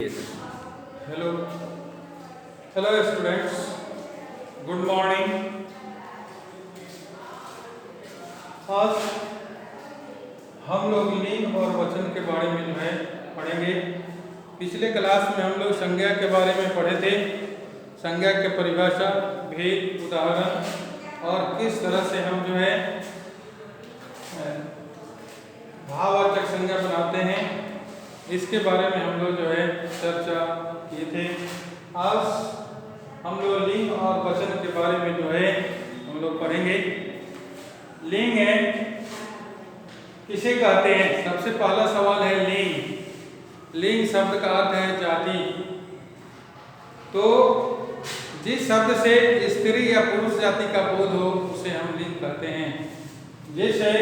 Hello hello students, good morning. आज हम लोग लिंग और वचन के बारे में जो है पढ़ेंगे। पिछले क्लास में हम लोग संज्ञा के बारे में पढ़े थे। संज्ञा के परिभाषा, भेद, उदाहरण और किस तरह से हम जो है भाववाचक संज्ञा बनाते हैं, इसके बारे में हम लोग जो है चर्चा किए थे। आज हम लोग लिंग और वचन के बारे में जो है हम लोग पढ़ेंगे। लिंग है किसे कहते हैं? सबसे पहला सवाल है लिंग। लिंग शब्द का अर्थ है जाति। तो जिस शब्द से स्त्री या पुरुष जाति का बोध हो उसे हम लिंग कहते हैं। जैसे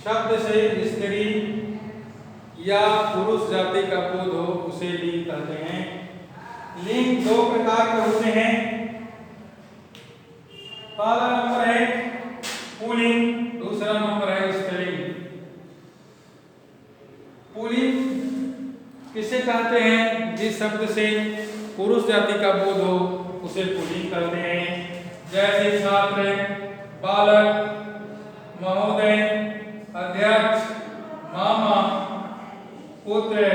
शब्द से स्त्री या पुरुष जाति का बोध हो उसे लिंग कहते हैं। लिंग दो प्रकार के होते हैं। पहला नंबर है पुल्लिंग, दूसरा नंबर है स्त्रीलिंग। पुल्लिंग किसे कहते हैं? जिस शब्द से पुरुष जाति का बोध हो उसे पुल्लिंग कहते हैं। जैसे छात्र, बालक, महोदय, अध्यक्ष, मामा, पुत्र,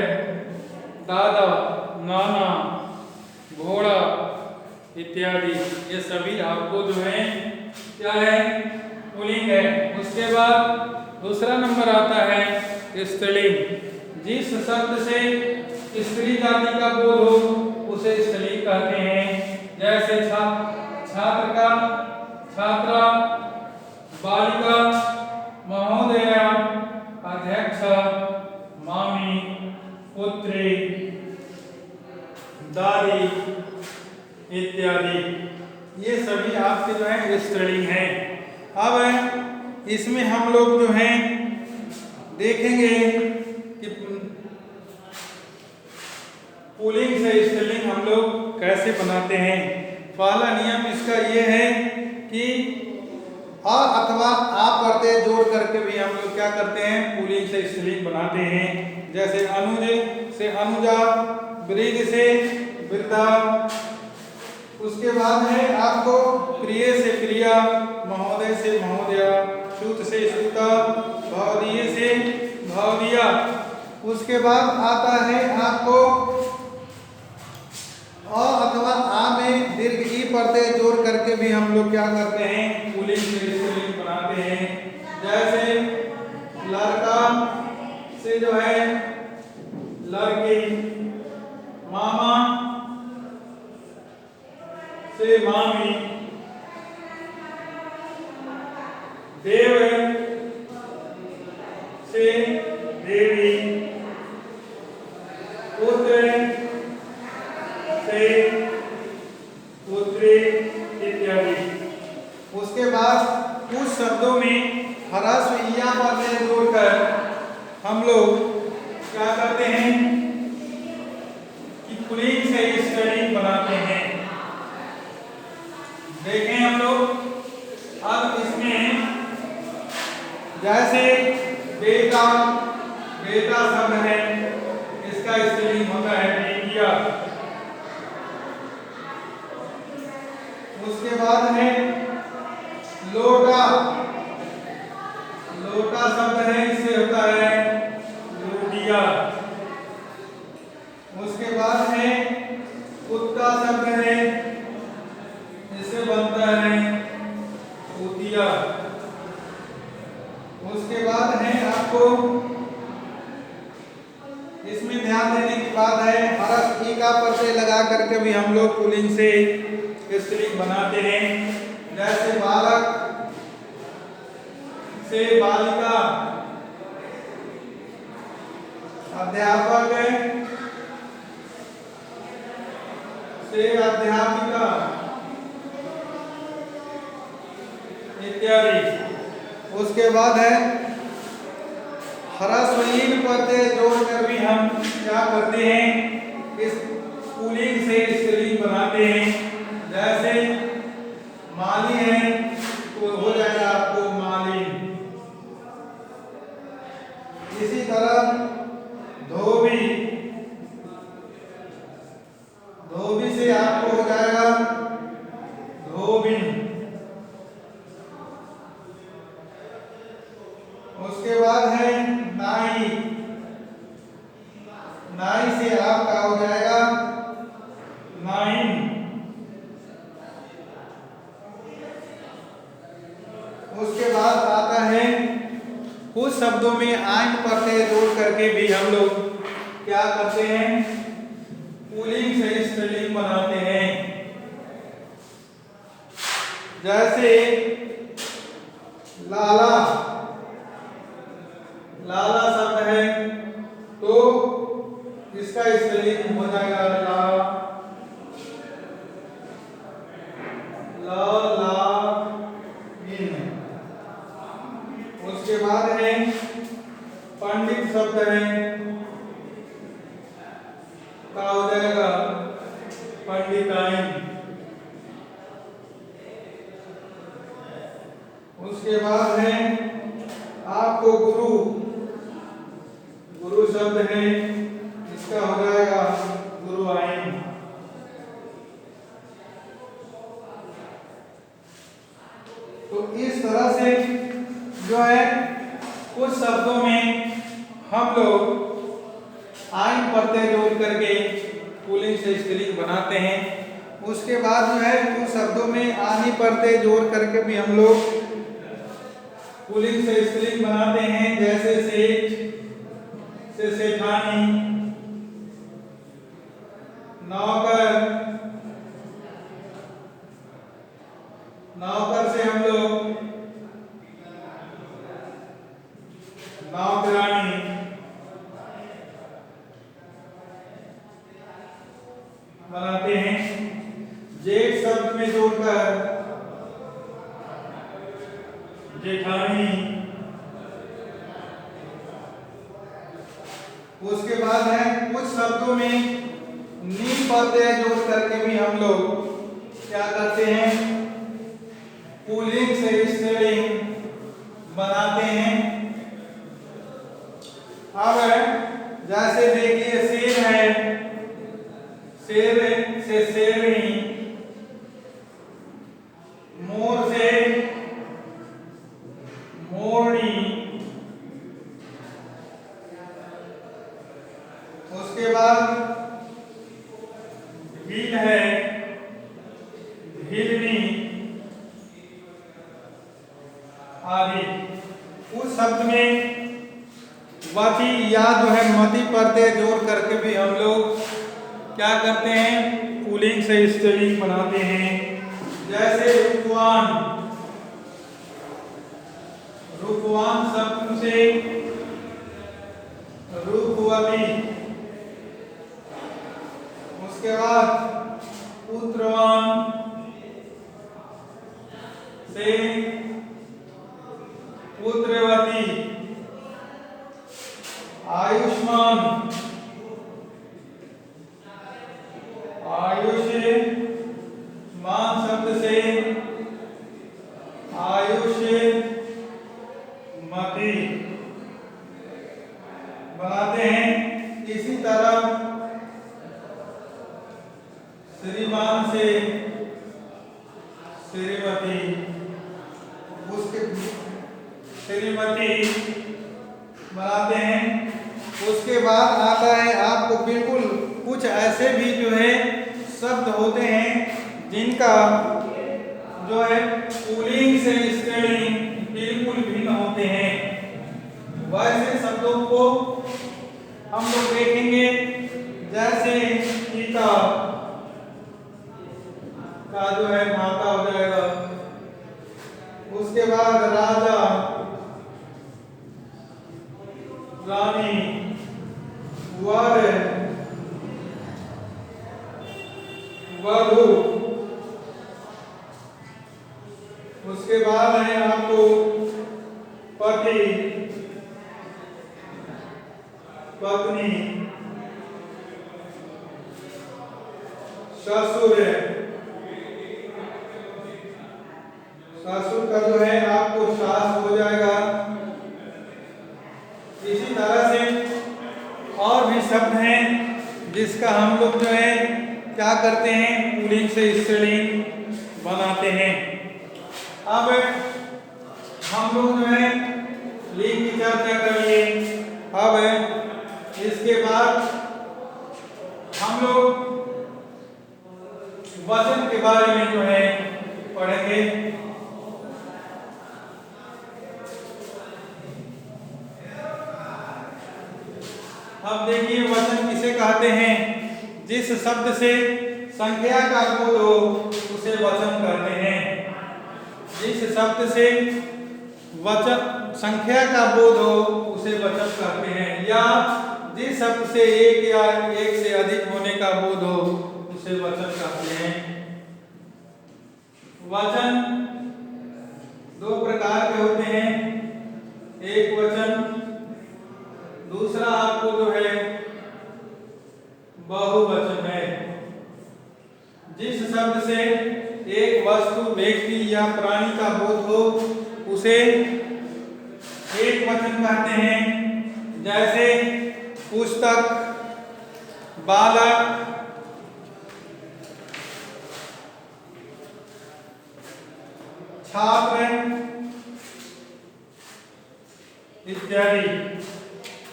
दादा, नाना, घोड़ा इत्यादि, ये सभी आपको जो है क्या है? पुल्लिंग है। उसके बाद दूसरा नंबर आता है स्त्रीलिंग। जिस शब्द से स्त्री जाति का बोध हो उसे स्त्रीलिंग कहते हैं। जैसे छात्र का छात्रा, बालिका, महोदया, अध्यक्ष, मामी, पुत्री, दादी इत्यादि, ये सभी आपके जो है स्त्रीलिंग है। अब इसमें हम लोग जो है देखेंगे कि पुल्लिंग से स्त्रीलिंग हम लोग कैसे बनाते हैं। पहला नियम इसका ये है कि अ अथवा आ प्रत्यय जोड़ करके भी हम लोग क्या करते हैं? पुल्लिंग से स्त्रीलिंग बनाते हैं। जैसे अनुज से अनुजा, वृद्ध से वृद्धा। उसके बाद है आपको प्रिय से प्रिया, महोदय से महोदया, सूत से सूता, भवदीय से भवदिया। उसके बाद आता है आपको अ अथवा आ में दीर्घ ई प्रत्यय जोड़ करके भी हम लोग क्या करते हैं? पुल्लिंग से स्त्रीलिंग बनाते हैं। जैसे लड़का से जो है लड़की, मामा से मामी, देव से देवी, पुत्र से पुत्री इत्यादि। उसके बाद कुछ शब्दों में ह्रस्व या प्रत्यय जोड़कर हम लोग क्या करते हैं कि पुल्लिंग से स्त्रीलिंग बनाते हैं। देखें हम लोग। अब इसमें जैसे बेटा, बेटा शब्द है, इसका स्त्रीलिंग होता है बेटिया। उसके बाद है लोटा, लोटा शब्द है, इससे होता है लोटिया। उसके बाद है कुत्ता शब्द है, इससे बनता है कुतिया। उसके बाद है आपको इसमें ध्यान देने की बात है ह्रस्व ई का प्रत्यय लगा करके भी हम लोग पुल्लिंग से स्त्रीलिंग बनाते हैं। जैसे बालक से बालिका, अध्यापक से अध्यापिका इत्यादि। उसके बाद है ह्रस्वहीन प्रत्यय जोड़कर भी हम क्या करते हैं? इस पुल्लिंग से स्त्रीलिंग बनाते हैं। जैसे माली है तो हो जाएगा आपको मालिन। इसी तरह धोबी शब्दों में आइन प्रत्यय जोड़ करके भी हम लोग क्या करते हैं, पुल्लिंग से स्त्रीलिंग बनाते हैं। जैसे लाला, लाला शब्द है तो इसका स्त्रीलिंग हो जाएगा ला, इन। उसके बाद है पंडित शब्द है, क्या हो जाएगा, पंडिताइन। उसके बाद है आपको गुरु, गुरु शब्द है, इसका हो जाएगा गुरुआइन। तो इस तरह से जो है कुछ शब्दों में हम लोग आइन प्रत्यय जोड़ करके पुल्लिंग से स्त्रीलिंग बनाते हैं। उसके बाद जो है कुछ शब्दों में आनी प्रत्यय जोड़ करके भी हम लोग पुल्लिंग से स्त्रीलिंग बनाते हैं। जैसे सेठ से सेठानी, नौकर, नौकर से हम लोग नौकरानी, बनाते हैं। जेठ शब्द में जोड़कर जेठानी। उसके बाद है कुछ शब्दों में नी प्रत्यय जोड़ करके भी हम लोग क्या करते हैं, पुल्लिंग से स्त्रीलिंग बनाते हैं। अब जैसे देखिए शेर है, शेर से शेरनी, मोर से मोरनी। उसके बाद भील है, भीलनी आदि। उस शब्द में वती या जो है मति प्रत्यय जोड़ करके भी हम लोग क्या करते हैं, पुल्लिंग से स्त्रीलिंग बनाते हैं। जैसे रूपवान, रूपवान शब्द से रूपवती। उसके बाद पुत्रवान से पुत्रवती। आयुष्मान, आयुष्मान शब्द से आयुष्मती बनाते हैं। इसी तरह श्रीमान से श्रीमती, उसके श्रीमती बनाते हैं। उसके बाद आता है आपको बिल्कुल कुछ ऐसे भी जो है शब्द होते हैं जिनका जो है पुल्लिंग से स्त्रीलिंग बिल्कुल भिन्न होते हैं। वैसे शब्दों को हम लोग देखेंगे। जैसे सीता का जो है माता हो जाएगा। उसके बाद राजा, रानी, वर, वधू। उसके बाद है आपको पति, पत्नी, ससुर। ससुर का जो है आपको सास हो जाएगा। इसी तरह से और भी शब्द हैं जिसका हम लोग जो है क्या करते हैं, पुल्लिंग से स्त्रीलिंग बनाते हैं। अब हम लोग जो है लिंग की चर्चा करिए। अब इसके बाद हम लोग वचन के बारे में जो है पढ़ेंगे। अब देखिए वचन किसे कहते हैं? जिस शब्द से संख्या का बोध हो उसे वचन कहते हैं। जिस शब्द से वचन संख्या का बोध हो उसे वचन कहते हैं, या जिस शब्द से एक या एक से अधिक होने का बोध हो उसे वचन कहते हैं। वचन दो प्रकार के होते हैं, एक वचन, दूसरा आपको जो है बहुवचन है। जिस शब्द से एक वस्तु, व्यक्ति या प्राणी का बोध हो उसे एक वचन कहते हैं। जैसे पुस्तक, बालक, छात्र इत्यादि।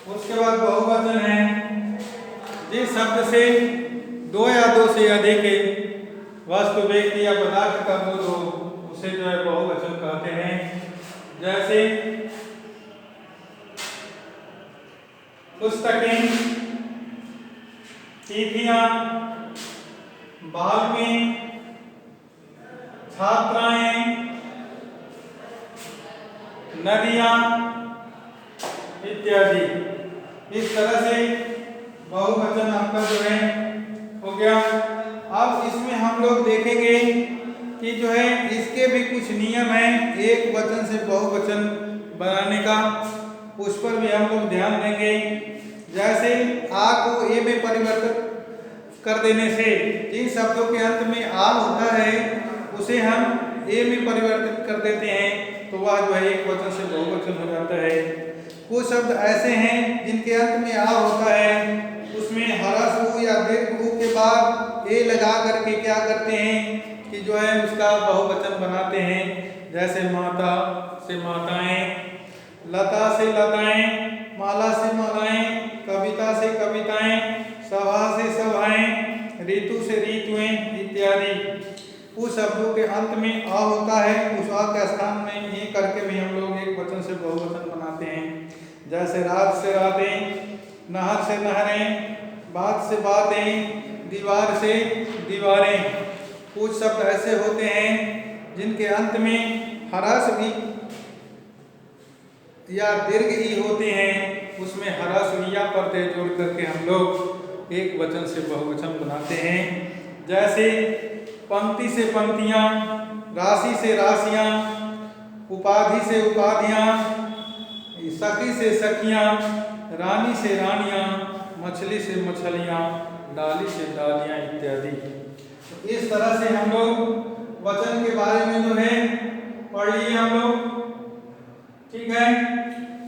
उसके बाद बहुवचन है जिस शब्द से दो या दो से अधिक वस्तु, व्यक्ति या पदार्थ का बोध हो उसे जो है बहुवचन कहते हैं। जैसे पुस्तकें, तिथियां, बालकें, छात्राएं, नदियां इत्यादि। इस तरह से बहुवचन आपका जो है हो गया। अब इसमें हम लोग देखेंगे कि जो है इसके भी कुछ नियम हैं एक वचन से बहुवचन बनाने का, उस पर भी हम लोग ध्यान देंगे। जैसे आ को ए में परिवर्तित कर देने से जिन शब्दों के अंत में आ होता है उसे हम ए में परिवर्तित कर देते हैं तो वह जो है एक वचन से बहुवचन हो जाता है। कुछ शब्द ऐसे हैं जिनके अंत में आ होता है, उसमें ह्रस्व या दीर्घ ऊ के बाद ए लगा करके क्या करते हैं कि जो है उसका बहुवचन बनाते हैं। जैसे माता से माताएं, लता से लताएं, माला से मालाएं, कविता से कविताएं, सभा से सभाएं, ऋतु से ऋतुएं इत्यादि। उस शब्दों के अंत में आ होता है, उस आ के स्थान में ए करके भी हम लोग एक वचन से बहुवचन बनाते हैं। जैसे रात से रातें, नहर से नहरें, बात से बातें, दीवार से दीवारें। कुछ शब्द ऐसे होते हैं जिनके अंत में ह्रस्व भी या दीर्घ ही होते हैं, उसमें ह्रस्व या प्रत्यय जोड़ करके हम लोग एक वचन से बहुवचन बनाते हैं। जैसे पंक्ति से पंक्तियां, राशि से राशियां, उपाधि से उपाधियां, सखी से सखियां, रानी से रानियां, मछली से मछलियां, डाली से डालियां इत्यादि। तो इस तरह से हम लोग वचन के बारे में जो है पढ़ लिए हम लोग, ठीक है।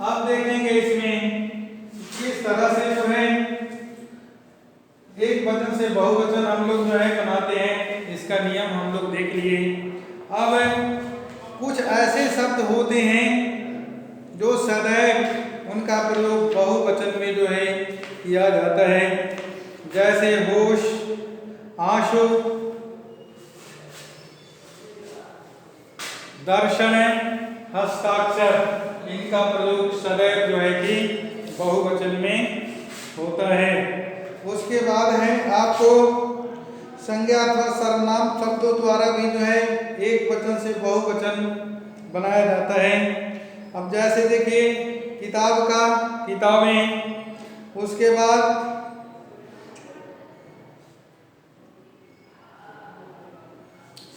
अब देखेंगे इसमें किस तरह से जो है एक वचन से बहुवचन हम लोग जो है बनाते हैं, इसका नियम हम लोग देख लिए। अब कुछ ऐसे शब्द होते हैं जो सदैव उनका प्रयोग बहुवचन में जो है किया जाता है। जैसे होश, आंसू, दर्शन, हस्ताक्षर, इनका प्रयोग सदैव जो है कि बहुवचन में होता है। उसके बाद है आपको संज्ञा अथवा सर्वनाम शब्दों द्वारा भी जो है एक वचन से बहुवचन बनाया जाता है। अब जैसे देखिए किताब का किताबें, उसके बाद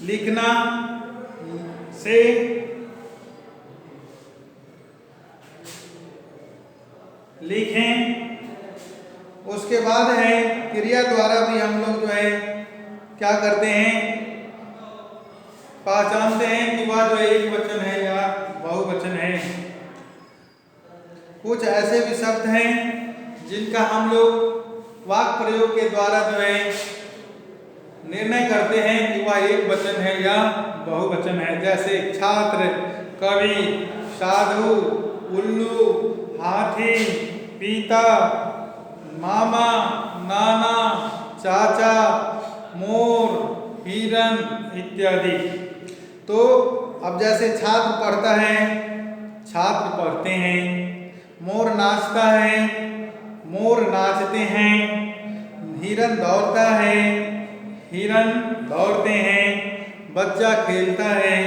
लिखना से लिखें। उसके बाद है क्रिया द्वारा भी हम लोग जो है क्या करते हैं, पहचानते हैं कि वह जो एक वचन है या बहुवचन है। कुछ ऐसे भी शब्द हैं जिनका हम लोग वाक्य प्रयोग के द्वारा जो है निर्णय करते हैं कि वह एक वचन है या बहुवचन है। जैसे छात्र, कवि, साधु, उल्लू, हाथी, पिता, मामा, नाना, चाचा, मोर, हिरन इत्यादि। तो अब जैसे छात्र पढ़ता है, छात्र पढ़ते हैं। मोर नाचता है, मोर नाचते हैं, हिरन दौड़ता है, हिरन दौड़ते हैं, बच्चा खेलता है,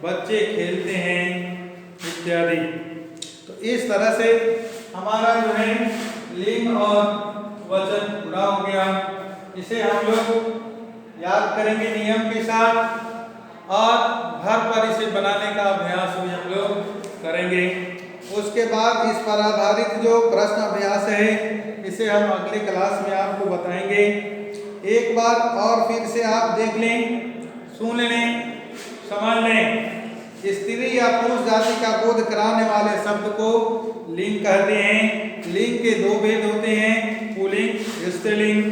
बच्चे खेलते हैं इत्यादि। तो इस तरह से हमारा जो है लिंग और वचन पूरा हो गया। इसे हम लोग याद करेंगे नियम के साथ और घर पर इसे बनाने का अभ्यास भी हम लोग करेंगे। उसके बाद इस पर आधारित जो प्रश्न अभ्यास है इसे हम अगले क्लास में आपको बताएंगे। एक बार और फिर से आप देख लें, सुन लें, समझ लें। स्त्री या पुरुष जाति का बोध कराने वाले शब्द को लिंग कहते हैं। लिंग के दो भेद होते हैं, पुल्लिंग, स्त्रीलिंग।